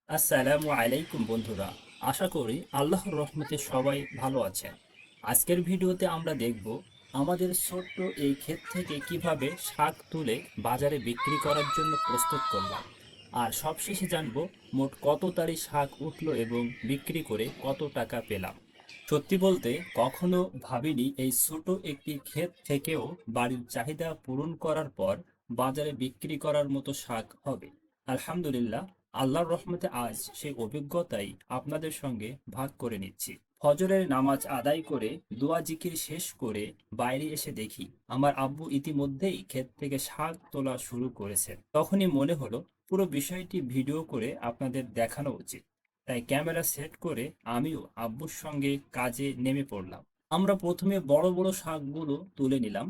আসসালামু আলাইকুম বন্ধুরা। আশা করি আল্লাহর রহমতে সবাই ভালো আছেন। আজকের ভিডিওতে আমরা দেখব আমাদের ছোট্ট এই ক্ষেত থেকে কিভাবে শাক তুলে বাজারে বিক্রি করার জন্য প্রস্তুত করলাম। আর সবশেষে জানব মোট কত তারি শাক উঠলো এবং বিক্রি করে কত টাকা পেলাম। সত্যি বলতে কখনো ভাবিনি এই ছোট একটি ক্ষেত থেকেও বাড়ির চাহিদা পূরণ করার পর বাজারে বিক্রি করার মতো শাক হবে। আলহামদুলিল্লাহ, আল্লাহর রহমতে আজ সেই অভিজ্ঞতাই আপনাদের সঙ্গে ভাগ করে নিচ্ছি। ফজরের নামাজ আদায় করে দোয়া জিকির শেষ করে বাইরে এসে দেখি আমার আব্বু ইতিমধ্যেই ক্ষেত থেকে শাক তোলা শুরু করেছেন। তখনই মনে হলো পুরো বিষয়টি ভিডিও করে আপনাদের দেখানো উচিত। তাই ক্যামেরা সেট করে আমিও আব্বুর সঙ্গে কাজে নেমে পড়লাম। আমরা প্রথমে বড় বড় শাকগুলো তুলে নিলাম,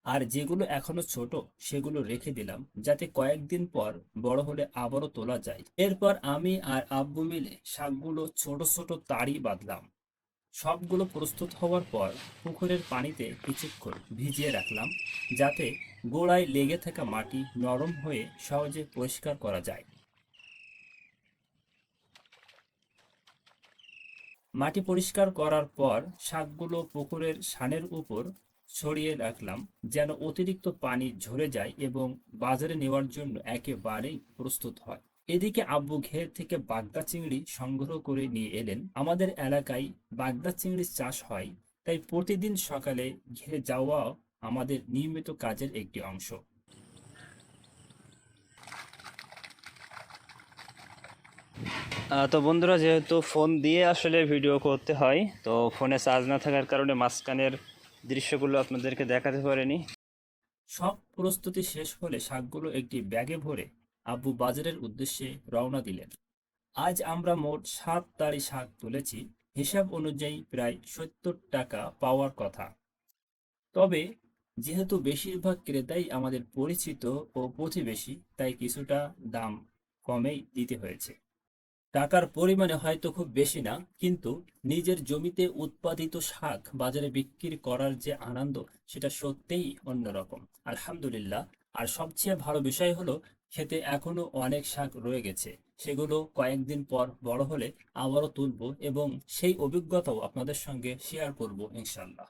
আর যেগুলো এখনো ছোট সেগুলো রেখে দিলাম যাতে কয়েকদিন পর বড় হলে আবারও তোলা যায়। এরপর আমি আর আব্বু মিলে শাকগুলো ছোট ছোট তাড়ি বাঁধলাম। সবগুলো প্রস্তুত হওয়ার পর পুকুরের পানিতে কিছুক্ষণ ভিজিয়ে রাখলাম, যাতে গোড়ায় লেগে থাকা মাটি নরম হয়ে সহজে পরিষ্কার করা যায়। মাটি পরিষ্কার করার পর শাকগুলো পুকুরের ছানের উপর ছড়িয়ে রাখলাম, যেন অতিরিক্ত পানি ঝরে যায় এবং বাজারে নেওয়ার জন্য একেবারেই প্রস্তুত হয়। এদিকে আব্বু ঘের থেকে বাগদা চিংড়ি সংগ্রহ করে নিয়ে এলেন। আমাদের এলাকায় বাগদা চিংড়ির চাষ হয়, তাই প্রতিদিন সকালে ঘেরে যাওয়া আমাদের নিয়মিত কাজের একটি অংশ। তো বন্ধুরা, যেহেতু ফোন দিয়ে আসলে ভিডিও করতে হয়, তো ফোনে চার্জ না থাকার কারণে মাঝখানের দৃশ্যগুলো আপনাদেরকে দেখাতে পারিনি। সব প্রস্তুতি শেষ হলে শাকগুলো একটি ব্যাগে ভরে আব্বু বাজারের উদ্দেশ্যে রওনা দিলেন। আজ আমরা মোট 7 তাড়ি শাক তুলেছি। হিসাব অনুযায়ী প্রায় 70 টাকা পাওয়ার কথা। তবে যেহেতু বেশিরভাগ ক্রেতাই আমাদের পরিচিত ও প্রতিবেশী, তাই কিছুটা দাম কমেই দিতে হয়েছে। টাকার পরিমাণে হয়তো খুব বেশি না, কিন্তু নিজের জমিতে উৎপাদিত শাক বাজারে বিক্রি করার যে আনন্দ, সেটা সত্যিই অন্যরকম। আলহামদুলিল্লাহ। আর সবচেয়ে ভালো বিষয় হলো খেতে এখনো অনেক শাক রয়ে গেছে। সেগুলো কয়েকদিন পর বড় হলে আবারও তুলবো এবং সেই অভিজ্ঞতাও আপনাদের সঙ্গে শেয়ার করব ইনশাল্লাহ।